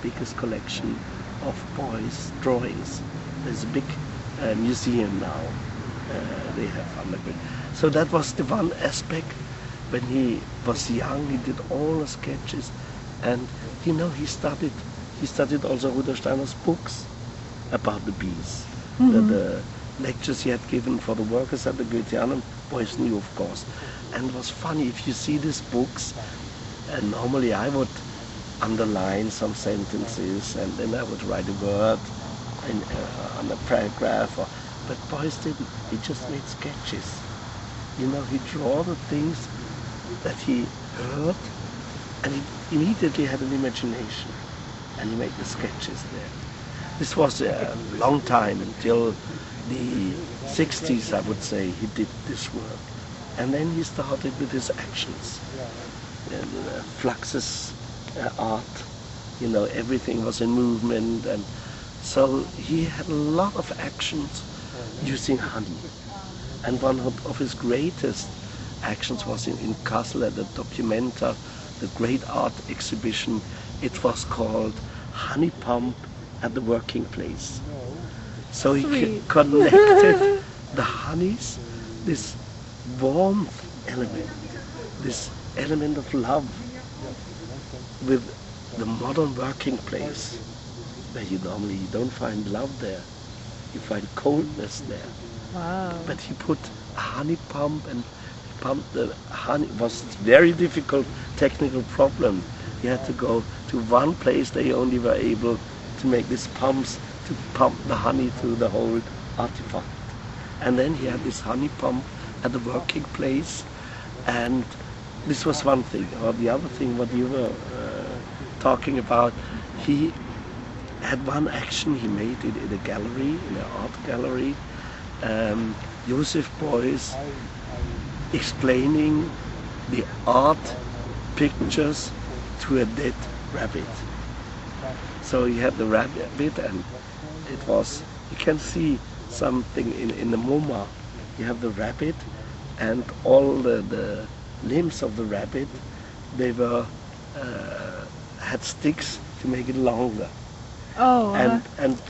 biggest collection of Beuys drawings. There's a big museum now. They have underground. So that was the one aspect. When he was young, he did all the sketches, and you know, he studied also Rudolf Steiner's books about the bees. The lectures he had given for the workers at the Goetheanum, Beuys knew, of course. And it was funny, if you see these books, and normally I would underline some sentences, and then I would write a word on a paragraph, but Beuys didn't. He just made sketches. You know, he drew the things that he heard, and he immediately had an imagination, and he made the sketches there. This was a long time, until the 60s, I would say, he did this work. And then he started with his actions. And Flux's art, you know, everything was in movement, and so he had a lot of actions using honey. And one of his greatest actions was in Kassel at the Documenta, the great art exhibition. It was called Honey Pump at the Working Place. So he connected the honeys, this warmth element, this element of love, with the modern working place, where you normally don't find love there, you find coldness there. Wow. But he put a honey pump, and he pumped the honey. It was a very difficult technical problem. He had to go to one place. They only were able to make these pumps to pump the honey to the whole artifact. And then he had this honey pump at the working place, and this was one thing. Or the other thing, what you were talking about, he had one action. He made it in a gallery, in an art gallery. Joseph Beuys explaining the art pictures to a dead rabbit. So he had the rabbit, and it was, you can see something in the MoMA. You have the rabbit, and all the limbs of the rabbit, they were had sticks to make it longer. Oh. And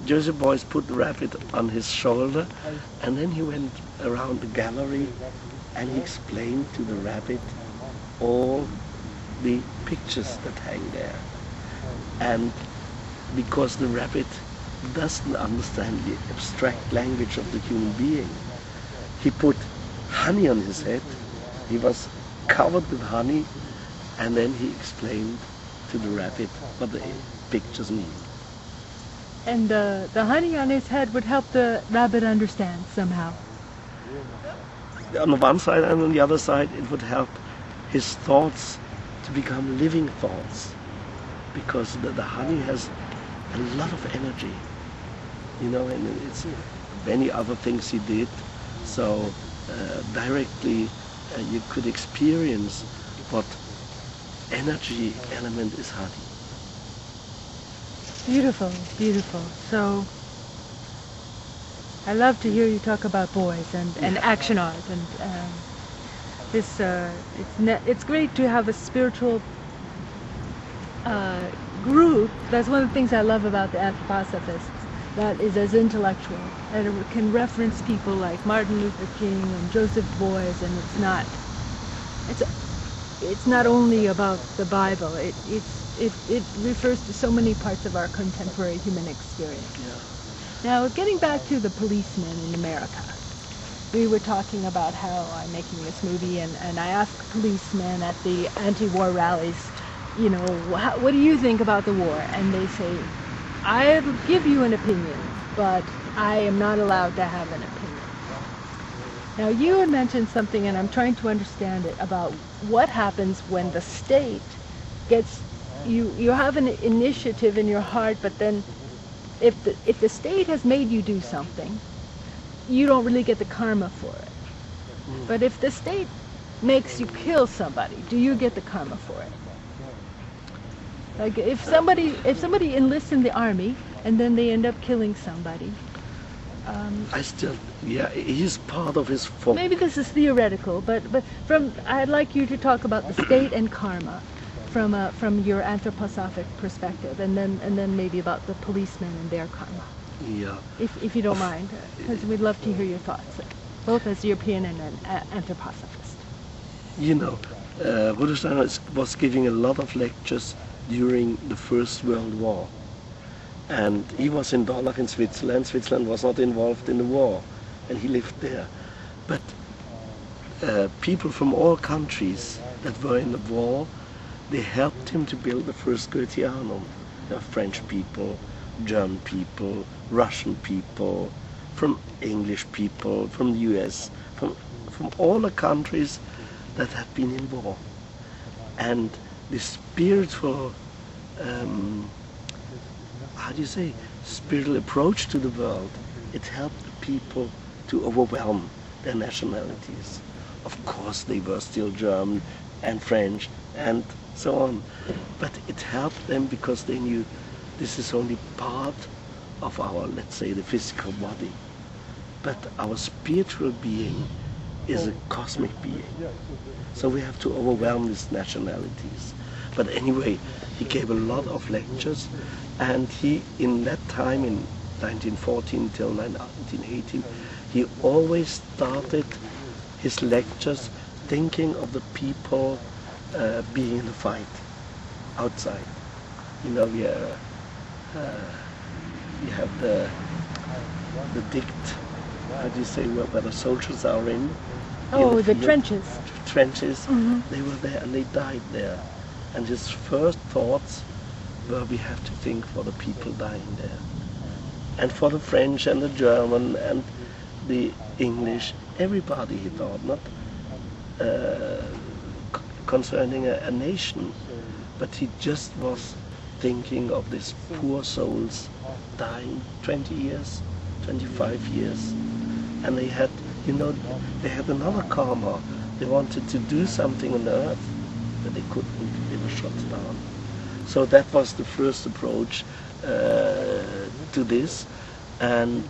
Joseph Beuys put the rabbit on his shoulder, and then he went around the gallery, and he explained to the rabbit all the pictures that hang there. And because the rabbit doesn't understand the abstract language of the human being, he put honey on his head. He was covered with honey, and then he explained to the rabbit what the pictures mean. And the honey on his head would help the rabbit understand somehow. On the one side, and on the other side, it would help his thoughts to become living thoughts, because the honey has a lot of energy, you know, and it's many other things he did. So directly you could experience what energy element is honey. Beautiful, beautiful. So I love to hear you talk about Beuys and action art, and it's great to have a spiritual group. That's one of the things I love about the Anthroposophists, that is as intellectual, and it can reference people like Martin Luther King and Joseph Beuys, and it's not only about the Bible. It refers to so many parts of our contemporary human experience. Yeah. Now, getting back to the policemen in America, we were talking about how I'm making this movie, and I asked policemen at the anti-war rallies, you know, what do you think about the war? And they say, I'll give you an opinion, but I am not allowed to have an opinion. Now, you had mentioned something, and I'm trying to understand it, about what happens when the state gets, you have an initiative in your heart, but then if the state has made you do something, you don't really get the karma for it. But if the state makes you kill somebody, do you get the karma for it? Like if somebody enlists in the army and then they end up killing somebody. He's part of his form. Maybe this is theoretical, but I'd like you to talk about the state and karma from your anthroposophic perspective, and then maybe about the policemen and their karma, Yeah. if you don't mind, because we'd love to hear your thoughts, both as European and an anthroposophist. You know, Roesch was giving a lot of lectures during the First World War. And he was in Dornach in Switzerland. Switzerland was not involved in the war, and he lived there. But people from all countries that were in the war, they helped him to build the first Goetheanum. French people, German people, Russian people, from English people, from the US, from all the countries that had been in war. And the spiritual, spiritual approach to the world, it helped the people to overwhelm their nationalities. Of course, they were still German and French and so on, but it helped them because they knew this is only part of our, let's say, the physical body. But our spiritual being is a cosmic being. So we have to overwhelm these nationalities. But anyway, he gave a lot of lectures, and he, in that time, in 1914 till 1918, he always started his lectures thinking of the people being in the fight outside. You know, we have the dict, how do you say, where the soldiers are in? Oh, the the trenches. Trenches, Mm-hmm. They were there and they died there. And his first thoughts were, we have to think for the people dying there. And for the French and the German and the English, everybody, he thought, not concerning a nation, but he just was thinking of these poor souls dying 20 years, 25 years. And they had, you know, they had another karma. They wanted to do something on earth, but they couldn't, they were shot down. So that was the first approach to this. And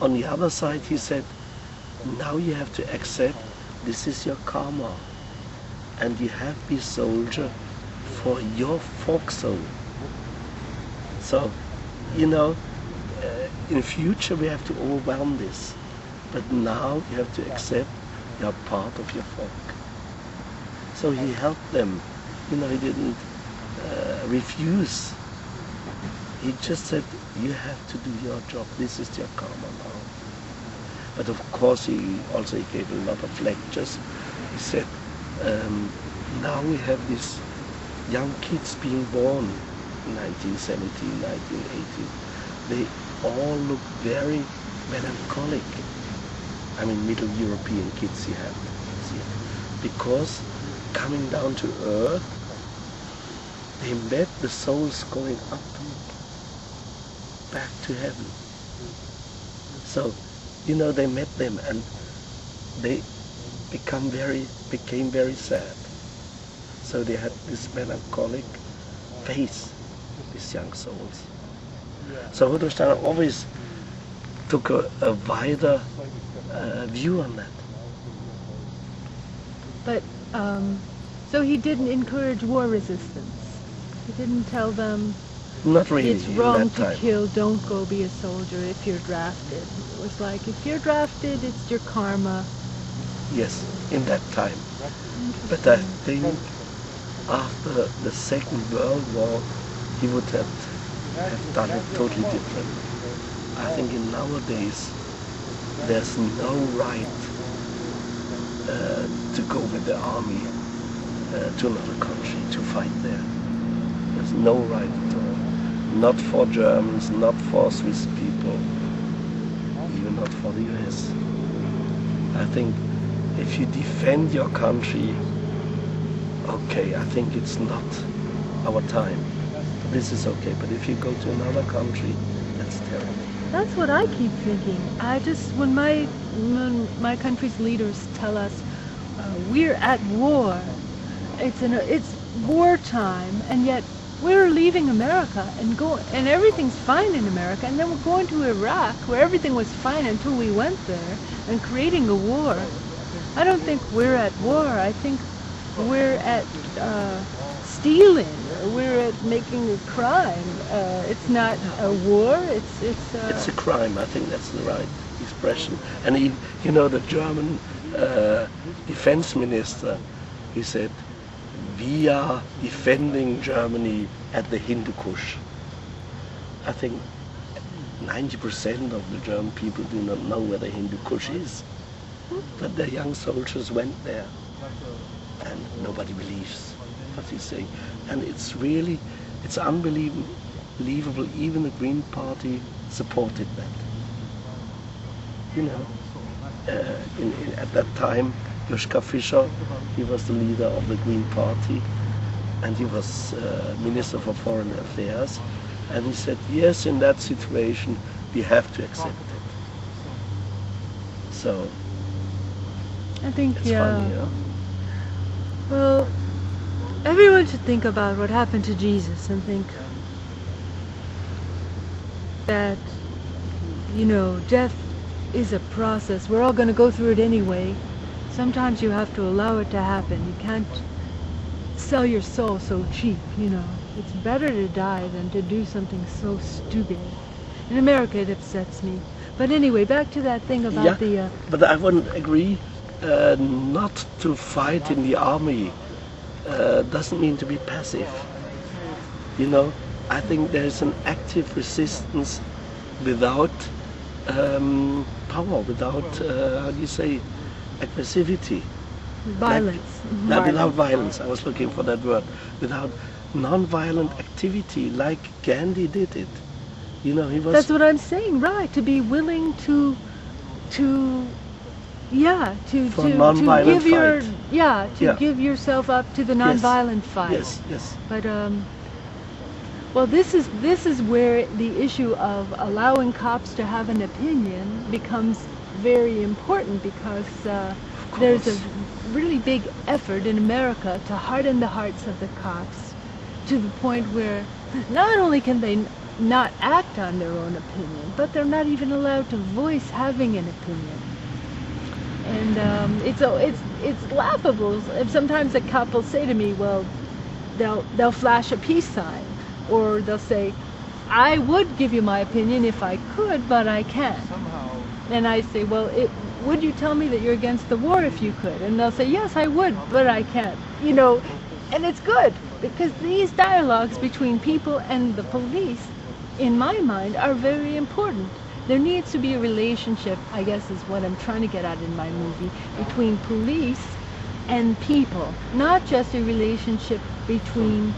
on the other side, he said, now you have to accept this is your karma. And you have to be soldier for your folk soul. So, you know, in future we have to overwhelm this. But now you have to accept you're part of your folk. So he helped them. You know, he didn't refuse. He just said, you have to do your job. This is your karma now. But of course, he gave a lot of lectures. He said, now we have these young kids being born in 1917, 1918. They all look very melancholic. I mean, Middle European kids he had. Because coming down to earth, they met the souls going up back to heaven. So, you know, they met them and they became very sad. So they had this melancholic face, these young souls. So Ulrich always took a wider view on that. But, so he didn't encourage war resistance. He didn't tell them, not really, it's wrong to time. kill, don't go be a soldier if you're drafted. It was like, if you're drafted, it's your karma. Yes, in that time. But I think after the Second World War, he would have done it totally different. I think in nowadays, there's no right to go with the army to another country to fight there. There's no right at all. Not for Germans, not for Swiss people, even not for the US. I think if you defend your country, okay, I think it's not our time. This is okay, but if you go to another country, that's terrible. That's what I keep thinking. When my country's leaders tell us we're at war, it's wartime, and yet we're leaving America and everything's fine in America, and then we're going to Iraq where everything was fine until we went there and creating a war. I don't think we're at war. I think we're at stealing, or we're at making a crime. It's not a war. It's a crime. I think that's the right expression. And the German defense minister, he said, "We are defending Germany at the Hindukusch." I think 90% of the German people do not know where the Hindukusch is, but the young soldiers went there, and nobody believes what he's saying. And it's unbelievable. Even the Green Party supported that. At that time, Joschka Fischer, he was the leader of the Green Party, and he was Minister for Foreign Affairs, and he said, yes, in that situation, we have to accept it. So, I think, it's funny, yeah? Well, everyone should think about what happened to Jesus and think that, death is a process. We're all going to go through it anyway. Sometimes you have to allow it to happen. You can't sell your soul so cheap, It's better to die than to do something so stupid. In America, it upsets me. But anyway, back to that thing about But I wouldn't agree not to fight in the army. Doesn't mean to be passive. I think there's an active resistance without power, without, aggressivity. Violence. Without violence, I was looking for that word. Without non-violent activity, like Gandhi did it. He was... That's what I'm saying, right, to be willing to non-violent fight. Give yourself up to the non-violent fight. Yes. But this is where the issue of allowing cops to have an opinion becomes very important, because there's a really big effort in America to harden the hearts of the cops to the point where not only can they not act on their own opinion, but they're not even allowed to voice having an opinion. And it's laughable. Sometimes a cop will say to me, well, they'll flash a peace sign, or they'll say, I would give you my opinion if I could, but I can't. And I say, well, would you tell me that you're against the war if you could? And they'll say, yes, I would, but I can't. And it's good, because these dialogues between people and the police, in my mind, are very important. There needs to be a relationship, I guess is what I'm trying to get at in my movie, between police and people. Not just a relationship between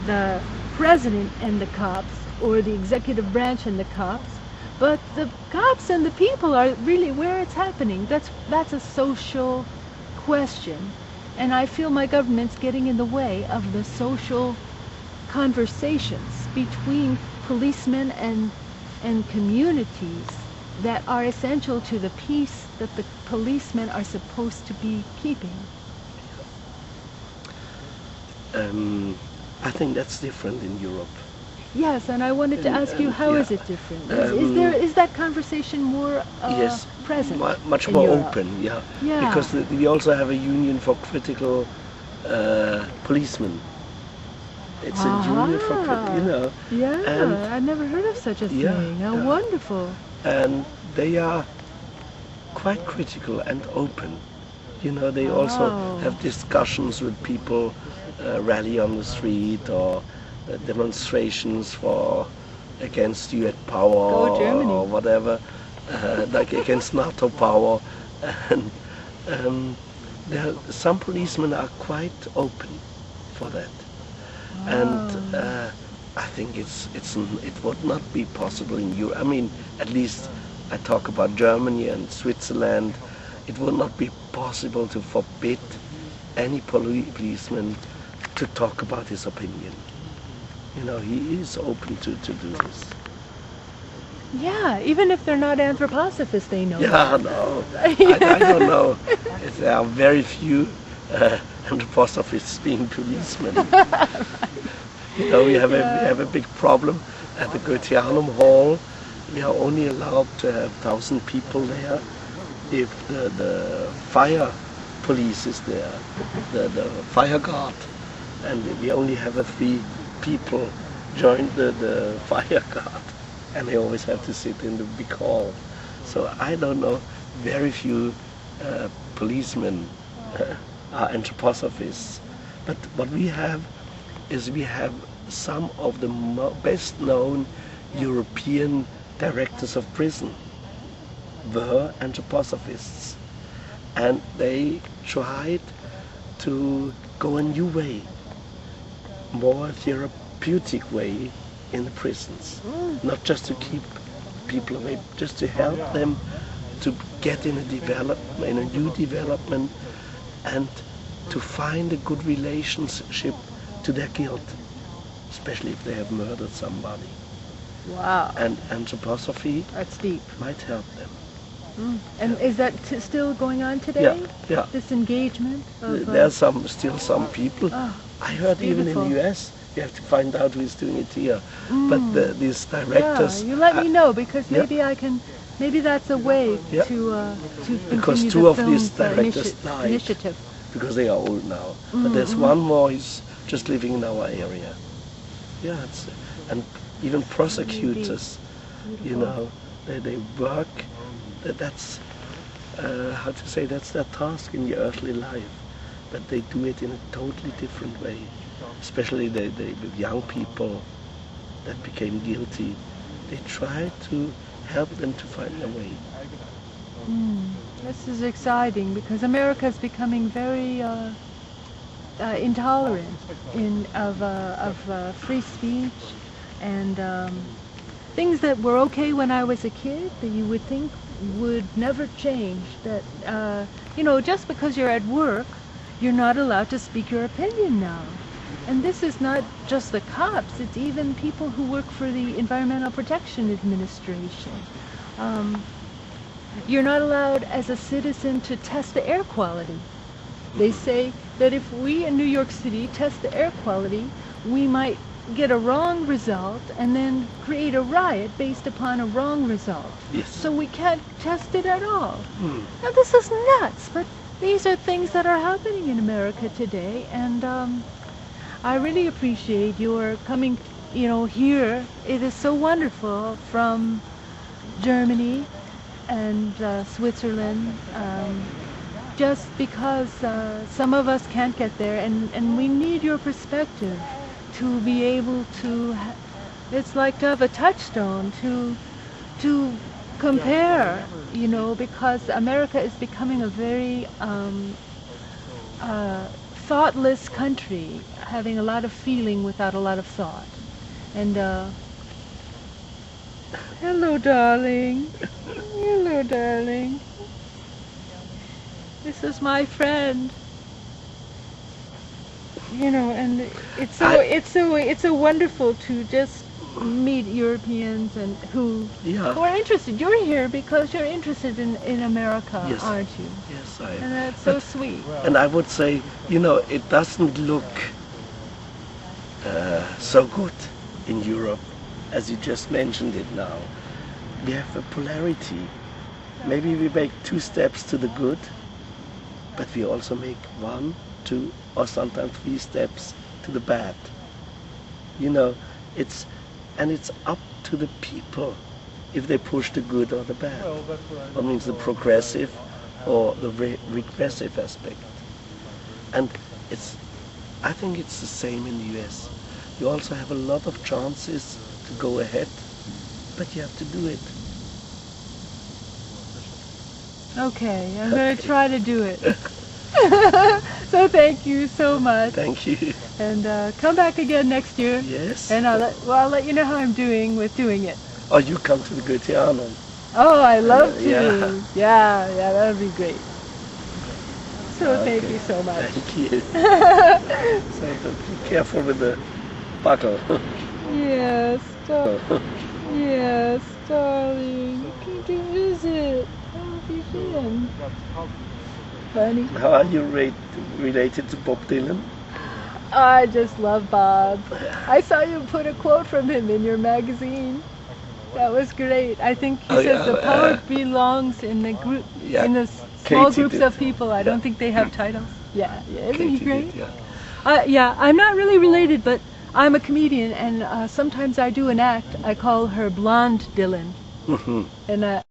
the president and the cops, or the executive branch and the cops, but the cops and the people are really where it's happening. That's a social question. And I feel my government's getting in the way of the social conversations between policemen and communities that are essential to the peace that the policemen are supposed to be keeping. I think that's different in Europe. Yes, and I wanted to ask you, how is it different? Is that conversation more present? Much more open, yeah. Because we also have a union for critical policemen. It's a union for, Yeah, I never heard of such a thing. How wonderful. And they are quite critical and open. They also have discussions with people, rally on the street, or demonstrations against U.S. power, or whatever, like against NATO power. And some policemen are quite open for that. And I think it would not be possible in Europe. I mean, at least I talk about Germany and Switzerland. It would not be possible to forbid any policeman to talk about his opinion. He is open to do this. Yeah, even if they're not anthroposophists, they know. Yeah, no, I don't know. There are very few anthroposophists being policemen. We have a big problem at the Goetheanum hall. We are only allowed to have 1,000 people there if the fire police is there, the fire guard. and we only have 3 people join the fire guard, and they always have to sit in the big hall. So I don't know, very few policemen are anthroposophists. But what we have is we have some of the best known European directors of prison were anthroposophists, and they tried to go a new way, more therapeutic way in the prisons, not just to keep people away, just to help them to get in a new development, and to find a good relationship to their guilt, especially if they have murdered somebody. Wow. And anthroposophy That's deep. might help them. And is that still going on today? Yeah, yeah. This engagement? Of, There's still some people. I heard even in beautiful. the US, you have to find out who's doing it here. But these directors... Yeah, you let me know, because yeah. maybe I can, maybe that's a way Yeah. to Because continue 2 the of these film's directors died, initiative. because they are old now. But there's one more who's just living in our area. Yeah, and even prosecutors, you know, they work. That's how to say, that's their task in the earthly life, but they do it in a totally different way. Especially the young people that became guilty, they try to help them to find their way. This is exciting, because America is becoming very intolerant of free speech and things that were okay when I was a kid that you would think would never change. That just because you're at work, you're not allowed to speak your opinion now. And this is not just the cops, it's even people who work for the Environmental Protection Administration. You're not allowed as a citizen to test the air quality. They say that if we in New York City test the air quality, we might get a wrong result and then create a riot based upon a wrong result. Yes. So we can't test it at all. Now this is nuts, but these are things that are happening in America today, and I really appreciate your coming, here. It is so wonderful, from Germany and Switzerland, just because some of us can't get there, and we need your perspective to be able to, it's like to have a touchstone to compare, because America is becoming a very thoughtless country, having a lot of feeling without a lot of thought. And hello, darling. Hello, darling. This is my friend. And it's so wonderful to just meet Europeans and who are interested. You're here because you're interested in America, Yes. aren't you? Yes, I am. And that's so sweet. And I would say, it doesn't look so good in Europe, as you just mentioned it now. We have a polarity. Maybe we make 2 steps to the good, but we also make 1, 2, or sometimes 3 steps to the bad. It's up to the people if they push the good or the bad. That means the progressive or the regressive aspect. And I think it's the same in the US. You also have a lot of chances to go ahead, but you have to do it. Okay, I'm going to try to do it. So thank you so much. Thank you. And come back again next year. Yes. And I'll let you know how I'm doing with doing it. Or you come to the Goetheanum. Oh, I love to. Yeah. Yeah, that would be great. So Okay. thank you so much. Thank you. So be careful with the buckle. Yes, yes, darling. Come to visit. How have you been? Funny. How are you related to Bob Dylan? I just love Bob. I saw you put a quote from him in your magazine. That was great. I think he says the power belongs in the group, in the small Katie groups did. of people. I don't think they have titles. Yeah, isn't he Katie great? did, Yeah, I'm not really related, but I'm a comedian, and sometimes I do an act. I call her Blonde Dylan. And